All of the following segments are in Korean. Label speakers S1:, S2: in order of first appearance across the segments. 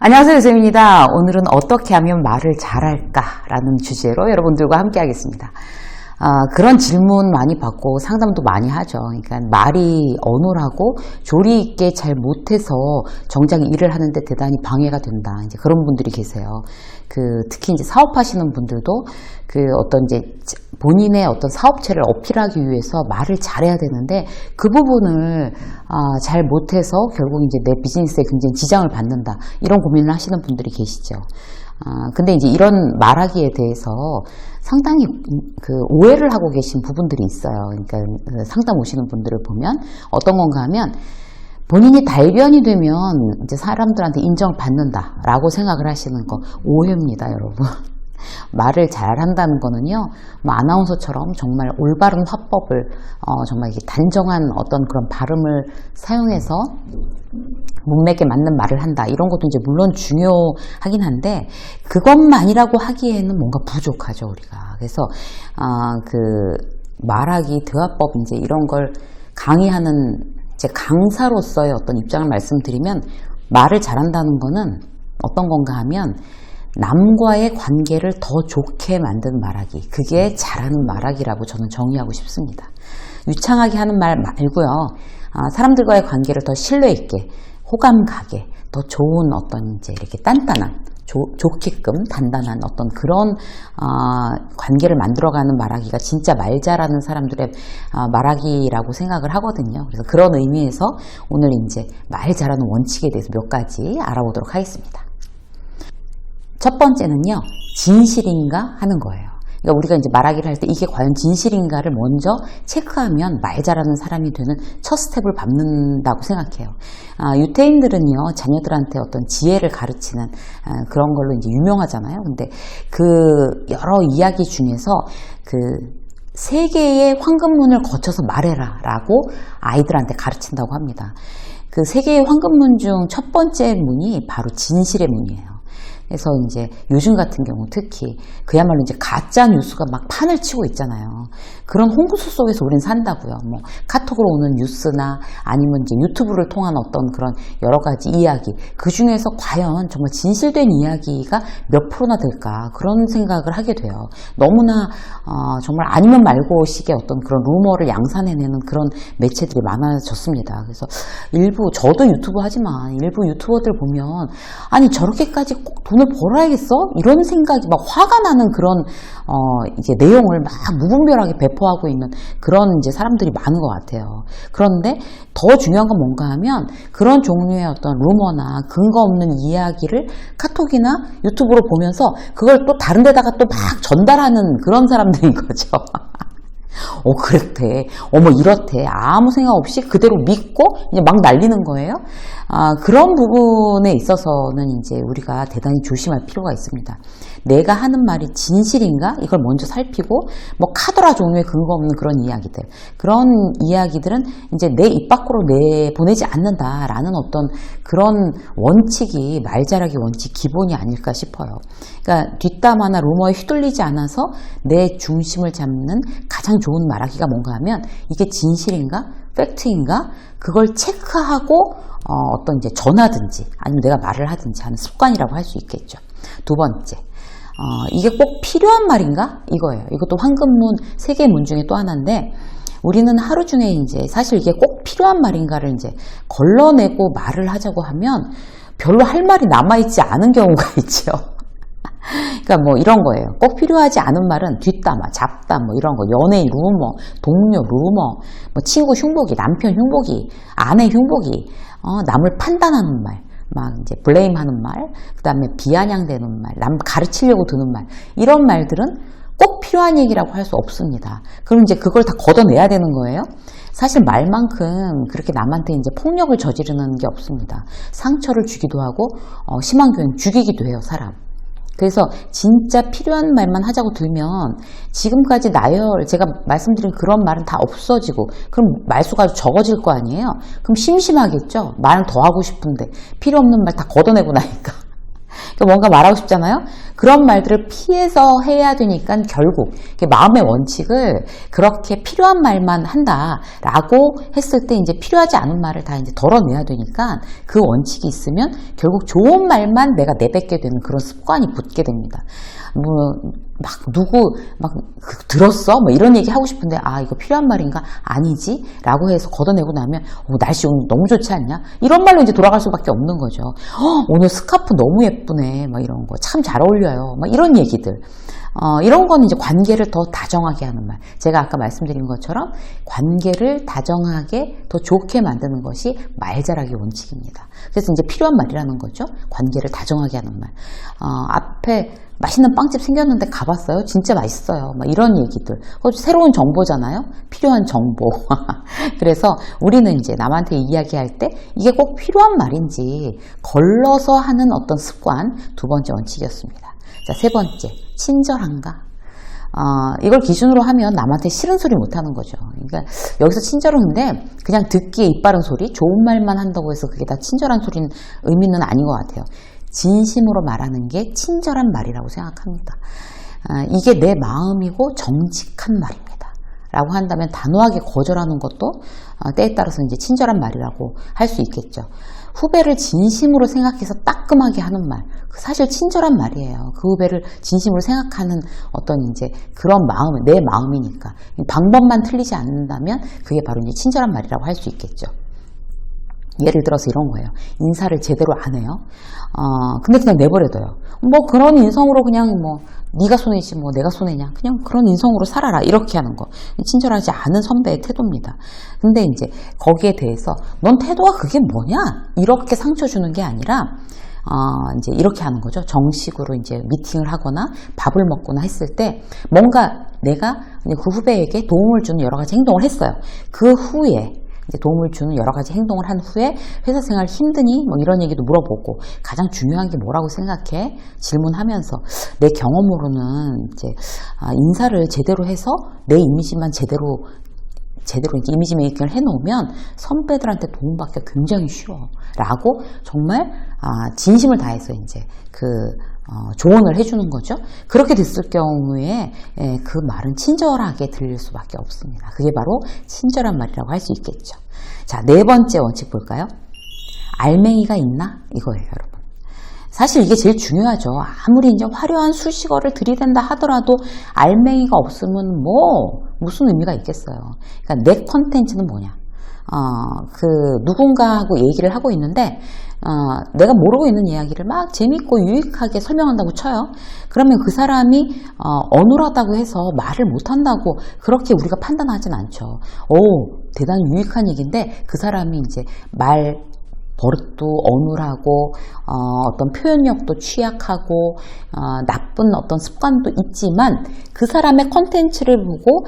S1: 안녕하세요, 유쌤입니다. 오늘은 어떻게 하면 말을 잘할까라는 주제로 여러분들과 함께 하겠습니다. 그런 질문 많이 받고 상담도 많이 하죠. 그러니까 말이 어눌하고 조리 있게 잘 못해서 정작 일을 하는데 대단히 방해가 된다. 이제 그런 분들이 계세요. 특히 이제 사업하시는 분들도 어떤 이제 본인의 어떤 사업체를 어필하기 위해서 말을 잘해야 되는데 그 부분을 잘 못해서 결국 이제 내 비즈니스에 굉장히 지장을 받는다. 이런 고민을 하시는 분들이 계시죠. 근데 이제 이런 말하기에 대해서 상당히 오해를 하고 계신 부분들이 있어요. 그러니까 상담 오시는 분들을 보면 어떤 건가 하면 본인이 달변이 되면 이제 사람들한테 인정을 받는다라고 생각을 하시는 거 오해입니다, 여러분. 말을 잘한다는 거는요, 아나운서처럼 정말 올바른 화법을 정말 이게 단정한 어떤 그런 발음을 사용해서 문맥에 맞는 말을 한다. 이런 것도 이제 물론 중요하긴 한데 그것만이라고 하기에는 뭔가 부족하죠, 우리가. 그래서 말하기, 대화법 이제 이런 걸 강의하는 이제 강사로서의 어떤 입장을 말씀드리면 말을 잘한다는 거는 어떤 건가 하면 남과의 관계를 더 좋게 만든 말하기. 그게 잘하는 말하기라고 저는 정의하고 싶습니다. 유창하게 하는 말 말고요. 사람들과의 관계를 더 신뢰 있게, 호감 가게, 더 좋은 어떤 이제 이렇게 단단한, 좋게끔 단단한 어떤 그런 관계를 만들어가는 말하기가 진짜 말 잘하는 사람들의 말하기라고 생각을 하거든요. 그래서 그런 의미에서 오늘 이제 말 잘하는 원칙에 대해서 몇 가지 알아보도록 하겠습니다. 첫 번째는요, 진실인가 하는 거예요. 그러니까 우리가 이제 말하기를 할 때 이게 과연 진실인가를 먼저 체크하면 말 잘하는 사람이 되는 첫 스텝을 밟는다고 생각해요. 유태인들은요, 자녀들한테 어떤 지혜를 가르치는 그런 걸로 이제 유명하잖아요. 근데 여러 이야기 중에서 세 개의 황금문을 거쳐서 말해라 라고 아이들한테 가르친다고 합니다. 그 세 개의 황금문 중 첫 번째 문이 바로 진실의 문이에요. 그래서 이제 요즘 같은 경우 특히 그야말로 이제 가짜 뉴스가 막 판을 치고 있잖아요. 그런 홍수 속에서 우린 산다고요. 뭐 카톡으로 오는 뉴스나 아니면 이제 유튜브를 통한 어떤 그런 여러 가지 이야기, 그 중에서 과연 정말 진실된 이야기가 몇 프로나 될까, 그런 생각을 하게 돼요. 너무나 정말 아니면 말고 식의 어떤 그런 루머를 양산해내는 그런 매체들이 많아졌습니다. 그래서 저도 유튜브 하지만 일부 유튜버들 보면 아니 저렇게까지 꼭 돈을 벌어야겠어? 이런 생각이 막 화가 나는 그런 이제 내용을 막 무분별하게 배포하고 있는 그런 이제 사람들이 많은 것 같아요. 그런데 더 중요한 건 뭔가 하면 그런 종류의 어떤 루머나 근거 없는 이야기를 카톡이나 유튜브로 보면서 그걸 또 다른 데다가 또 막 전달하는 그런 사람들인 거죠. 그렇대. 이렇대. 아무 생각 없이 그대로 믿고 이제 막 날리는 거예요. 그런 부분에 있어서는 이제 우리가 대단히 조심할 필요가 있습니다. 내가 하는 말이 진실인가? 이걸 먼저 살피고, 카더라 종류의 근거 없는 그런 이야기들은 이제 내 입 밖으로 내보내지 않는다라는 어떤 그런 원칙이 말 잘하기 원칙 기본이 아닐까 싶어요. 그러니까 뒷담화나 루머에 휘둘리지 않아서 내 중심을 잡는 가장 좋은 말하기가 뭔가 하면 이게 진실인가? 팩트인가? 그걸 체크하고 어떤 이제 전하든지 아니면 내가 말을 하든지 하는 습관이라고 할 수 있겠죠. 두 번째, 이게 꼭 필요한 말인가? 이거예요. 이것도 황금문, 세 개의 문 중에 또 하나인데, 우리는 하루 중에 이제 사실 이게 꼭 필요한 말인가를 이제 걸러내고 말을 하자고 하면 별로 할 말이 남아있지 않은 경우가 있죠. 그러니까 이런 거예요. 꼭 필요하지 않은 말은 뒷담화, 잡담, 이런 거, 연예인 루머, 동료 루머, 친구 흉보기, 남편 흉보기, 아내 흉보기, 남을 판단하는 말, 막 이제 블레임 하는 말, 그 다음에 비아냥대는 말, 남 가르치려고 드는 말, 이런 말들은 꼭 필요한 얘기라고 할 수 없습니다. 그럼 이제 그걸 다 걷어내야 되는 거예요. 사실 말만큼 그렇게 남한테 이제 폭력을 저지르는 게 없습니다. 상처를 주기도 하고, 심한 경우는 죽이기도 해요, 사람. 그래서 진짜 필요한 말만 하자고 들면 지금까지 제가 말씀드린 그런 말은 다 없어지고, 그럼 말수가 적어질 거 아니에요? 그럼 심심하겠죠? 말을 더 하고 싶은데 필요 없는 말 다 걷어내고 나니까. 그러니까 뭔가 말하고 싶잖아요? 그런 말들을 피해서 해야 되니까 결국 마음의 원칙을 그렇게 필요한 말만 한다라고 했을 때 이제 필요하지 않은 말을 다 이제 덜어내야 되니까 그 원칙이 있으면 결국 좋은 말만 내가 내뱉게 되는 그런 습관이 붙게 됩니다. 막 누구 막 들었어? 뭐 이런 얘기 하고 싶은데 이거 필요한 말인가? 아니지? 라고 해서 걷어내고 나면 날씨 오늘 너무 좋지 않냐? 이런 말로 이제 돌아갈 수밖에 없는 거죠. 오늘 스카프 너무 예쁘네. 막 이런 거 참 잘 어울려요. 막 이런 얘기들. 이런 거는 이제 관계를 더 다정하게 하는 말. 제가 아까 말씀드린 것처럼 관계를 다정하게 더 좋게 만드는 것이 말잘하기 원칙입니다. 그래서 이제 필요한 말이라는 거죠. 관계를 다정하게 하는 말. 앞에 맛있는 빵집 생겼는데 가봤어요? 진짜 맛있어요. 막 이런 얘기들. 새로운 정보잖아요? 필요한 정보. 그래서 우리는 이제 남한테 이야기할 때 이게 꼭 필요한 말인지 걸러서 하는 어떤 습관, 두 번째 원칙이었습니다. 자, 세 번째, 친절한가? 이걸 기준으로 하면 남한테 싫은 소리 못 하는 거죠. 그러니까 여기서 친절한데 그냥 듣기에 입 바른 소리, 좋은 말만 한다고 해서 그게 다 친절한 소리는 의미는 아닌 것 같아요. 진심으로 말하는 게 친절한 말이라고 생각합니다. 이게 내 마음이고 정직한 말입니다. 라고 한다면 단호하게 거절하는 것도 때에 따라서 이제 친절한 말이라고 할 수 있겠죠. 후배를 진심으로 생각해서 따끔하게 하는 말, 사실 친절한 말이에요. 그 후배를 진심으로 생각하는 어떤 이제 그런 마음, 내 마음이니까 방법만 틀리지 않는다면 그게 바로 이제 친절한 말이라고 할 수 있겠죠. 예를 들어서 이런 거예요. 인사를 제대로 안 해요. 근데 그냥 내버려둬요. 뭐 그런 인성으로 그냥 뭐 네가 손해지 뭐 내가 손해냐. 그냥 그런 인성으로 살아라. 이렇게 하는 거. 친절하지 않은 선배의 태도입니다. 근데 이제 거기에 대해서 넌 태도가 그게 뭐냐? 이렇게 상처 주는 게 아니라 이제 이렇게 하는 거죠. 정식으로 이제 미팅을 하거나 밥을 먹거나 했을 때 뭔가 내가 그 후배에게 도움을 주는 여러 가지 행동을 했어요. 그 후에 이제 도움을 주는 여러 가지 행동을 한 후에 회사 생활 힘드니? 뭐 이런 얘기도 물어보고 가장 중요한 게 뭐라고 생각해? 질문하면서 내 경험으로는 이제 인사를 제대로 해서 내 이미지만 제대로 이제 이미지 메이킹을 해놓으면 선배들한테 도움받기가 굉장히 쉬워. 라고 정말 진심을 다해서 이제 조언을 해주는 거죠. 그렇게 됐을 경우에 그 말은 친절하게 들릴 수밖에 없습니다. 그게 바로 친절한 말이라고 할 수 있겠죠. 자, 네 번째 원칙 볼까요? 알맹이가 있나? 이거예요, 여러분. 사실 이게 제일 중요하죠. 아무리 이제 화려한 수식어를 들이댄다 하더라도 알맹이가 없으면 무슨 의미가 있겠어요. 그러니까 내 컨텐츠는 뭐냐? 누군가하고 얘기를 하고 있는데, 내가 모르고 있는 이야기를 막 재밌고 유익하게 설명한다고 쳐요. 그러면 그 사람이, 어눌하다고 해서 말을 못한다고 그렇게 우리가 판단하진 않죠. 대단히 유익한 얘기인데 그 사람이 이제 버릇도 어눌하고 어떤 표현력도 취약하고 나쁜 어떤 습관도 있지만 그 사람의 컨텐츠를 보고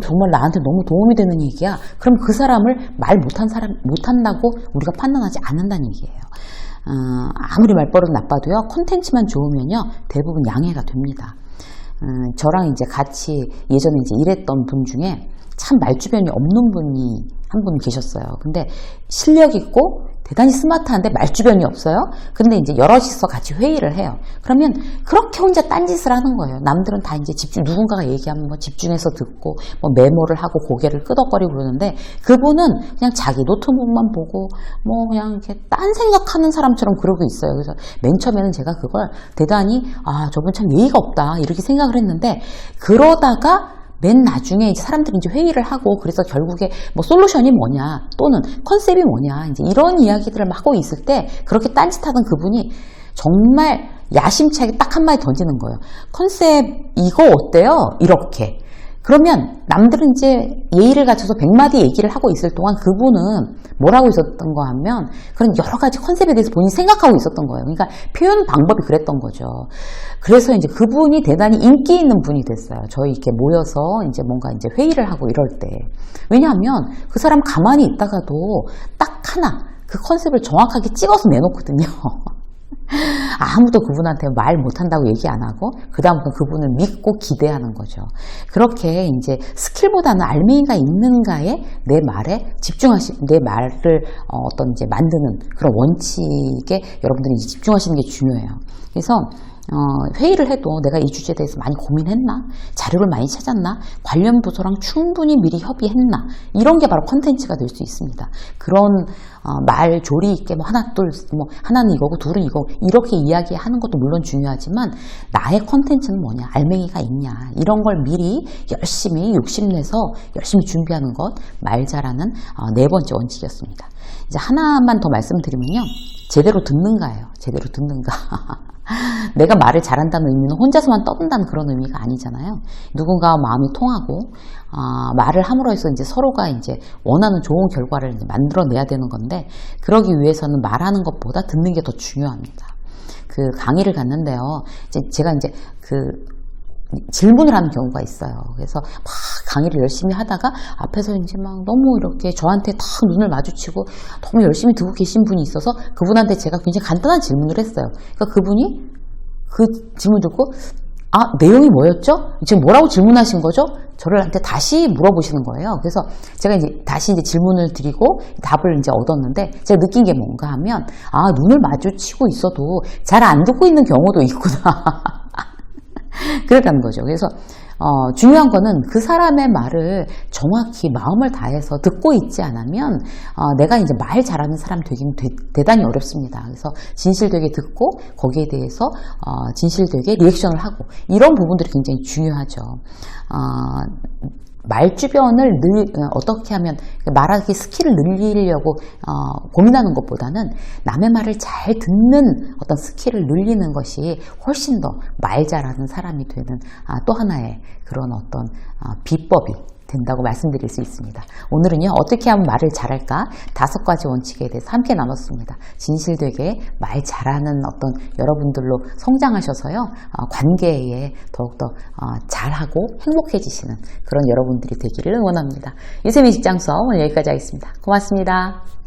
S1: 정말 나한테 너무 도움이 되는 얘기야. 그럼 그 사람을 말 못한다고 우리가 판단하지 않는다는 얘기예요. 아무리 말버릇 나빠도요, 컨텐츠만 좋으면요 대부분 양해가 됩니다. 저랑 이제 같이 예전에 이제 일했던 분 중에 참 말주변이 없는 분이 한 분 계셨어요. 근데 실력 있고 대단히 스마트한데 말주변이 없어요. 근데 이제 여럿이서 같이 회의를 해요. 그러면 그렇게 혼자 딴짓을 하는 거예요. 남들은 다 이제 누군가가 얘기하면 뭐 집중해서 듣고 뭐 메모를 하고 고개를 끄덕거리고 그러는데 그분은 그냥 자기 노트북만 보고 뭐 그냥 이렇게 딴 생각하는 사람처럼 그러고 있어요. 그래서 맨 처음에는 제가 그걸 대단히 저분 참 예의가 없다 이렇게 생각을 했는데 그러다가 맨 나중에 이제 사람들이 이제 회의를 하고 그래서 결국에 뭐 솔루션이 뭐냐 또는 컨셉이 뭐냐 이제 이런 이야기들을 막 하고 있을 때 그렇게 딴짓하던 그분이 정말 야심차게 딱 한마디 던지는 거예요. 컨셉 이거 어때요? 이렇게. 그러면 남들은 이제 예의를 갖춰서 100마디 얘기를 하고 있을 동안 그분은 뭐라고 있었던 거 하면 그런 여러 가지 컨셉에 대해서 본인이 생각하고 있었던 거예요. 그러니까 표현 방법이 그랬던 거죠. 그래서 이제 그분이 대단히 인기 있는 분이 됐어요. 저희 이렇게 모여서 이제 뭔가 이제 회의를 하고 이럴 때. 왜냐하면 그 사람 가만히 있다가도 딱 하나 그 컨셉을 정확하게 찍어서 내놓거든요. 아무도 그분한테 말 못한다고 얘기 안 하고 그 다음부터 그분을 믿고 기대하는 거죠. 그렇게 이제 스킬보다는 알맹이가 있는가에 내 말에 내 말을 어떤 이제 만드는 그런 원칙에 여러분들이 이제 집중하시는 게 중요해요. 그래서 회의를 해도 내가 이 주제에 대해서 많이 고민했나? 자료를 많이 찾았나? 관련 부서랑 충분히 미리 협의했나? 이런 게 바로 컨텐츠가 될 수 있습니다. 그런 말 조리 있게 뭐 하나 둘 뭐 하나는 이거고 둘은 이거 이렇게 이야기하는 것도 물론 중요하지만 나의 컨텐츠는 뭐냐? 알맹이가 있냐? 이런 걸 미리 열심히 욕심내서 열심히 준비하는 것 말 잘하는 네 번째 원칙이었습니다. 이제 하나만 더 말씀드리면요. 제대로 듣는가예요. 제대로 듣는가. 내가 말을 잘한다는 의미는 혼자서만 떠든다는 그런 의미가 아니잖아요. 누군가와 마음이 통하고 말을 함으로 해서 이제 서로가 이제 원하는 좋은 결과를 이제 만들어내야 되는 건데 그러기 위해서는 말하는 것보다 듣는 게 더 중요합니다. 그 강의를 갔는데요. 제가 이제 그 질문을 하는 경우가 있어요. 그래서 막 강의를 열심히 하다가 앞에서 이제 막 너무 이렇게 저한테 딱 눈을 마주치고 너무 열심히 듣고 계신 분이 있어서 그분한테 제가 굉장히 간단한 질문을 했어요. 그러니까 그분이 그 질문 듣고 내용이 뭐였죠? 지금 뭐라고 질문하신 거죠? 저를한테 다시 물어보시는 거예요. 그래서 제가 이제 다시 이제 질문을 드리고 답을 이제 얻었는데 제가 느낀 게 뭔가 하면 눈을 마주치고 있어도 잘 안 듣고 있는 경우도 있구나. 그랬다는 거죠. 그래서 중요한 거는 그 사람의 말을 정확히 마음을 다해서 듣고 있지 않으면 내가 이제 말 잘하는 사람 되기는 대단히 어렵습니다. 그래서 진실되게 듣고 거기에 대해서 진실되게 리액션을 하고 이런 부분들이 굉장히 중요하죠. 말 주변을 어떻게 하면 말하기 스킬을 늘리려고 고민하는 것보다는 남의 말을 잘 듣는 어떤 스킬을 늘리는 것이 훨씬 더 말 잘하는 사람이 되는 또 하나의 그런 어떤 비법이 된다고 말씀드릴 수 있습니다. 오늘은요, 어떻게 하면 말을 잘할까? 5가지 원칙에 대해서 함께 나눴습니다. 진실되게 말 잘하는 어떤 여러분들로 성장하셔서요, 관계에 더욱더 잘하고 행복해지시는 그런 여러분들이 되기를 응원합니다. 유세민 직장수업 오늘 여기까지 하겠습니다. 고맙습니다.